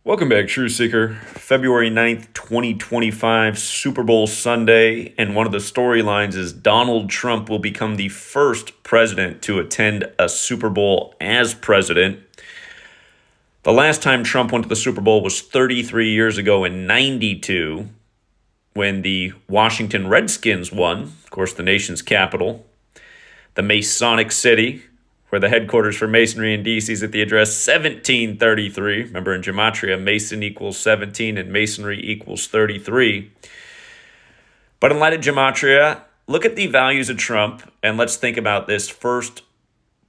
Welcome back, True Seeker. February 9th, 2025, Super Bowl Sunday, and one of the storylines is Donald Trump will become the first president to attend a Super Bowl as president. The last time Trump went to the Super Bowl was 33 years ago in '92 when the Washington Redskins won, of course, the nation's capital, the Masonic City, where the headquarters for Masonry in D.C. is at the address 1733. Remember, in Gematria, Mason equals 17 and Masonry equals 33. But in light of Gematria, look at the values of Trump, and let's think about this first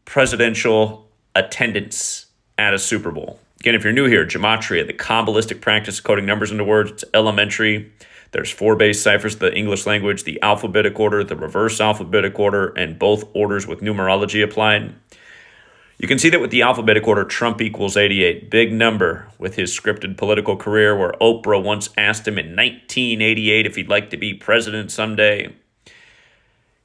presidential attendance at a Super Bowl. Again, if you're new here, Gematria, the Kabbalistic practice of coding numbers into words, it's elementary. There's 4 base ciphers, the English language, the alphabetic order, the reverse alphabetic order, and both orders with numerology applied. You can see that with the alphabetic order, Trump equals 88. Big number with his scripted political career, where Oprah once asked him in 1988 if he'd like to be president someday. You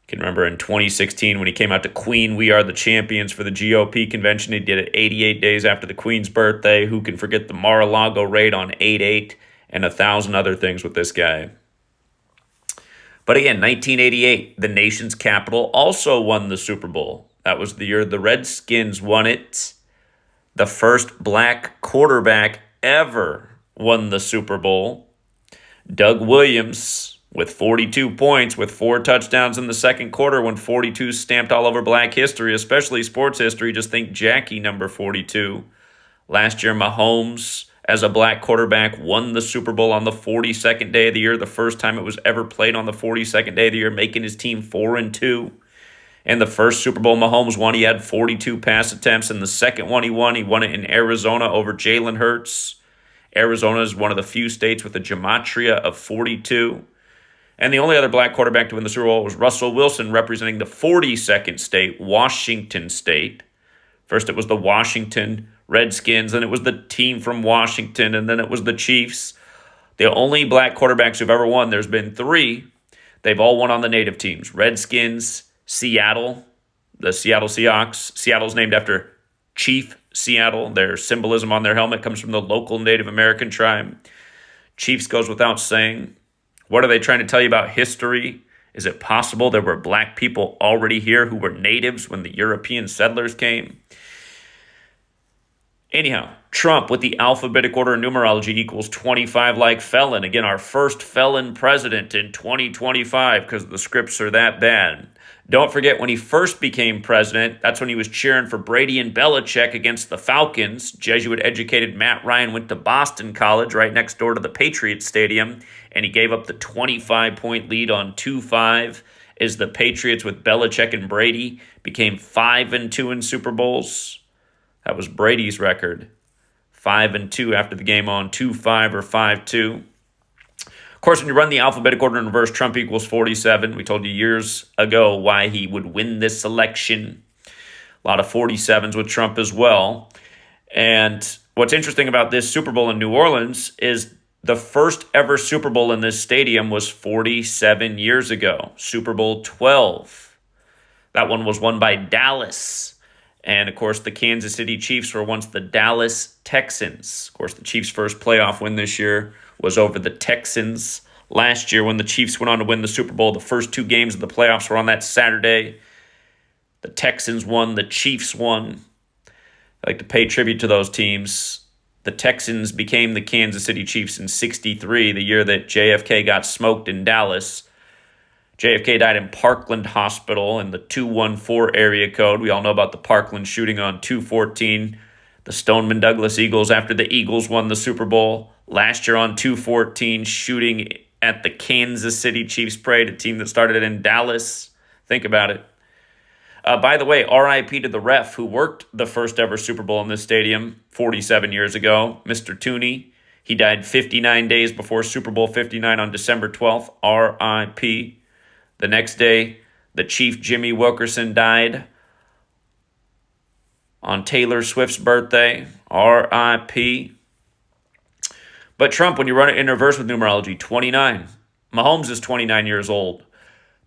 can remember in 2016 when he came out to Queen, We Are the Champions for the GOP convention. He did it 88 days after the Queen's birthday. Who can forget the Mar-a-Lago raid on 8/8 and 1,000 other things with this guy? But again, 1988, the nation's capital also won the Super Bowl. That was the year the Redskins won it. The first black quarterback ever won the Super Bowl. Doug Williams with 42 points with 4 touchdowns in the second quarter when 42 stamped all over black history, especially sports history. Just think Jackie number 42. Last year, Mahomes, as a black quarterback, won the Super Bowl on the 42nd day of the year, the first time it was ever played on the 42nd day of the year, making his team 4-2. And the first Super Bowl Mahomes won, he had 42 pass attempts. And the second one he won it in Arizona over Jalen Hurts. Arizona is one of the few states with a gematria of 42. And the only other black quarterback to win the Super Bowl was Russell Wilson, representing the 42nd state, Washington State. First it was the Washington Redskins, then it was the team from Washington, and then it was the Chiefs. The only black quarterbacks who've ever won, there's been 3. They've all won on the native teams. Redskins, Seattle, the Seattle Seahawks. Seattle's named after Chief Seattle. Their symbolism on their helmet comes from the local Native American tribe. Chiefs goes without saying. What are they trying to tell you about history? Is it possible there were black people already here who were natives when the European settlers came? Anyhow, Trump with the alphabetic order and numerology equals 25 like felon. Again, our first felon president in 2025 because the scripts are that bad. Don't forget, when he first became president, that's when he was cheering for Brady and Belichick against the Falcons. Jesuit-educated Matt Ryan went to Boston College right next door to the Patriots Stadium, and he gave up the 25-point lead on 2-5 as the Patriots with Belichick and Brady became 5-2 in Super Bowls. That was Brady's record, 5-2 after the game on 2-5 or 5-2. Of course, when you run the alphabetic order in reverse, Trump equals 47. We told you years ago why he would win this election. A lot of 47s with Trump as well. And what's interesting about this Super Bowl in New Orleans is the first ever Super Bowl in this stadium was 47 years ago, Super Bowl 12. That one was won by Dallas. And, of course, the Kansas City Chiefs were once the Dallas Texans. Of course, the Chiefs' first playoff win this year was over the Texans. Last year, when the Chiefs went on to win the Super Bowl, the first 2 games of the playoffs were on that Saturday. The Texans won, the Chiefs won. I like to pay tribute to those teams. The Texans became the Kansas City Chiefs in '63, the year that JFK got smoked in Dallas. JFK died in Parkland Hospital in the 214 area code. We all know about the Parkland shooting on 214. The Stoneman Douglas Eagles, after the Eagles won the Super Bowl last year on 214, shooting at the Kansas City Chiefs parade, a team that started in Dallas. Think about it. By the way, RIP to the ref who worked the first ever Super Bowl in this stadium 47 years ago, Mr. Tooney. He died 59 days before Super Bowl 59 on December 12th, RIP. The next day, the Chief Jimmy Wilkerson died on Taylor Swift's birthday, RIP. But Trump, when you run it in reverse with numerology, 29. Mahomes is 29 years old.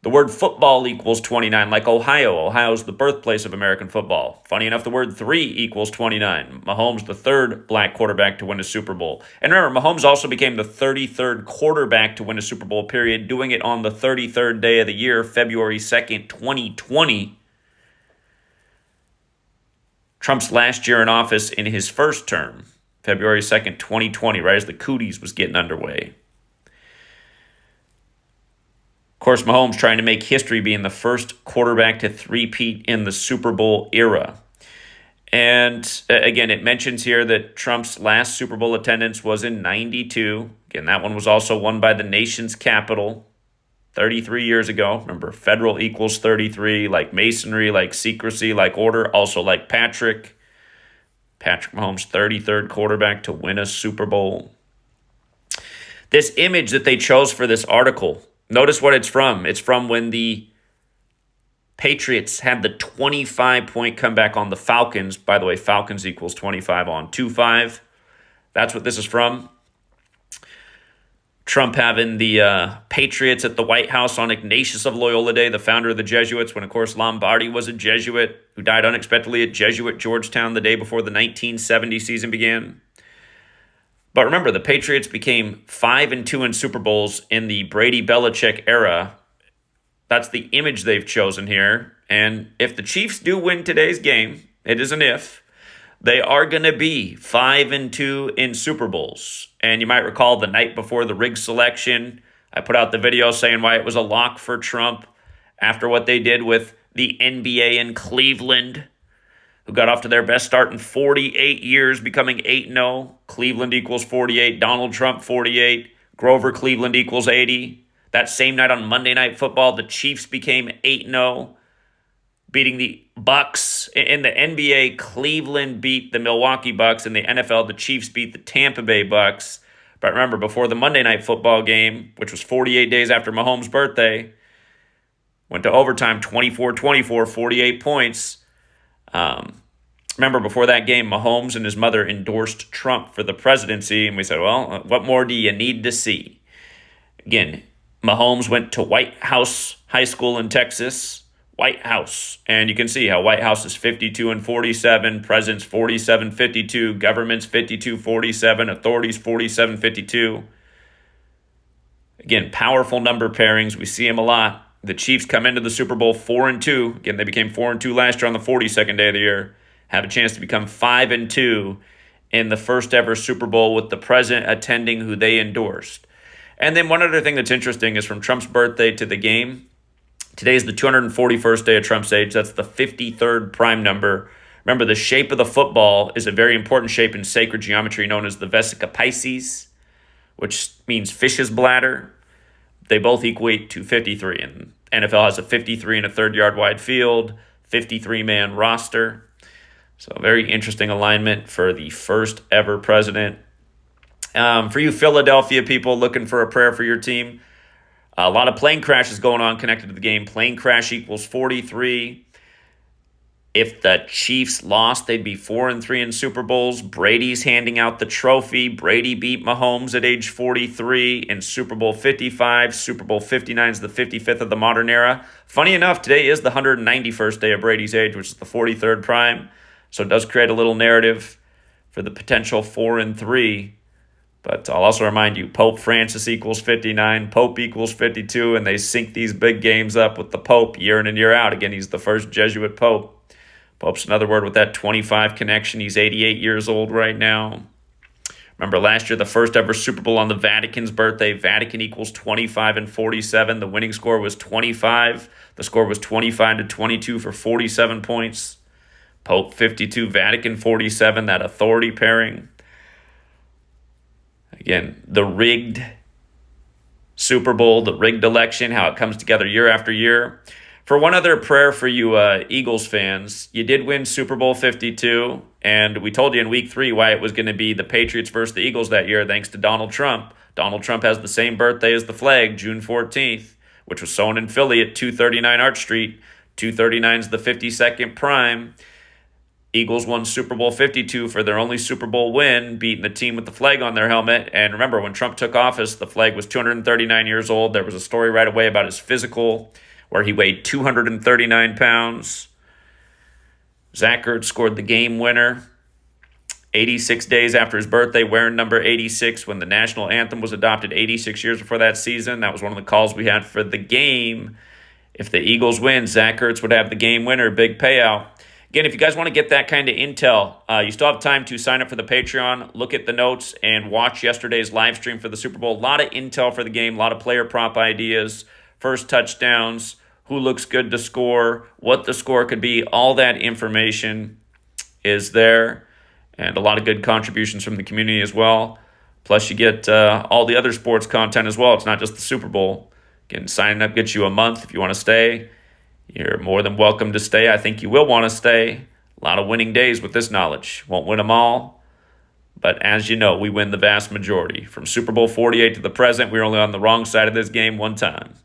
The word football equals 29, like Ohio. Ohio's the birthplace of American football. Funny enough, the word 3 equals 29. Mahomes, the third black quarterback to win a Super Bowl. And remember, Mahomes also became the 33rd quarterback to win a Super Bowl, period, doing it on the 33rd day of the year, February 2nd, 2020. Trump's last year in office in his first term, February 2nd, 2020, right as the cooties was getting underway. Of course, Mahomes trying to make history being the first quarterback to three-peat in the Super Bowl era. And again, it mentions here that Trump's last Super Bowl attendance was in 92. Again, that one was also won by the nation's capital 33 years ago. Remember, federal equals 33, like masonry, like secrecy, like order, also like Patrick. Patrick Mahomes, 33rd quarterback to win a Super Bowl. This image that they chose for this article, notice what it's from. It's from when the Patriots had the 25-point comeback on the Falcons. By the way, Falcons equals 25 on 2-5. That's what this is from. Trump having the Patriots at the White House on Ignatius of Loyola Day, the founder of the Jesuits, when, of course, Lombardi was a Jesuit who died unexpectedly at Jesuit Georgetown the day before the 1970 season began. But remember, the Patriots became 5-2 in Super Bowls in the Brady-Belichick era. That's the image they've chosen here. And if the Chiefs do win today's game, it is an if, they are going to be 5-2 in Super Bowls. And you might recall the night before the rig selection, I put out the video saying why it was a lock for Trump after what they did with the NBA in Cleveland, who got off to their best start in 48 years, becoming 8-0. Cleveland equals 48. Donald Trump, 48. Grover Cleveland equals 80. That same night on Monday Night Football, the Chiefs became 8-0, beating the Bucks. In the NBA, Cleveland beat the Milwaukee Bucks. In the NFL, the Chiefs beat the Tampa Bay Bucks. But remember, before the Monday Night Football game, which was 48 days after Mahomes' birthday, went to overtime, 24-24, 48 points. Remember, before that game, Mahomes and his mother endorsed Trump for the presidency, and we said, well, what more do you need to see? Again, Mahomes went to White House High School in Texas, White House, and you can see how White House is 52-47, president's 47-52, government's 52-47, authorities 47-52. Again, powerful number pairings. We see them a lot. The Chiefs come into the Super Bowl 4-2. Again, they became 4-2 last year on the 42nd day of the year. Have a chance to become 5-2 in the first ever Super Bowl with the president attending who they endorsed. And then one other thing that's interesting is from Trump's birthday to the game. Today is the 241st day of Trump's age. That's the 53rd prime number. Remember, the shape of the football is a very important shape in sacred geometry known as the Vesica Pisces, which means fish's bladder. They both equate to 53. And NFL has a 53 and a third yard wide field, 53-man roster. So a very interesting alignment for the first ever president. For you Philadelphia people looking for a prayer for your team, a lot of plane crashes going on connected to the game. Plane crash equals 43. If the Chiefs lost, they'd be 4-3 in Super Bowls. Brady's handing out the trophy. Brady beat Mahomes at age 43 in Super Bowl 55. Super Bowl 59 is the 55th of the modern era. Funny enough, today is the 191st day of Brady's age, which is the 43rd prime. So it does create a little narrative for the potential 4-3. But I'll also remind you, Pope Francis equals 59, Pope equals 52, and they sync these big games up with the Pope year in and year out. Again, he's the first Jesuit Pope. Pope's another word with that 25 connection. He's 88 years old right now. Remember last year, the first ever Super Bowl on the Vatican's birthday. Vatican equals 25-47. The winning score was 25. The score was 25-22 for 47 points. Pope 52, Vatican 47, that authority pairing. Again, the rigged Super Bowl, the rigged election, how it comes together year after year. For one other prayer for you Eagles fans, you did win Super Bowl 52, and we told you in week 3 why it was going to be the Patriots versus the Eagles that year, thanks to Donald Trump. Donald Trump has the same birthday as the flag, June 14th, which was sewn in Philly at 239 Arch Street. 239 is the 52nd prime. Eagles won Super Bowl 52 for their only Super Bowl win, beating the team with the flag on their helmet. And remember, when Trump took office, the flag was 239 years old. There was a story right away about his physical where he weighed 239 pounds. Zach Ertz scored the game winner 86 days after his birthday, wearing number 86 when the national anthem was adopted 86 years before that season. That was one of the calls we had for the game. If the Eagles win, Zach Ertz would have the game winner, big payout. Again, if you guys want to get that kind of intel, you still have time to sign up for the Patreon, look at the notes, and watch yesterday's live stream for the Super Bowl. A lot of intel for the game, a lot of player prop ideas, first touchdowns, who looks good to score, what the score could be. All that information is there, and a lot of good contributions from the community as well. Plus, you get all the other sports content as well. It's not just the Super Bowl. Again, signing up gets you a month if you want to stay. You're more than welcome to stay. I think you will want to stay. A lot of winning days with this knowledge. Won't win them all, but as you know, we win the vast majority. From Super Bowl 48 to the present, we're only on the wrong side of this game one time.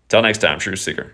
Till next time, Truth Seeker.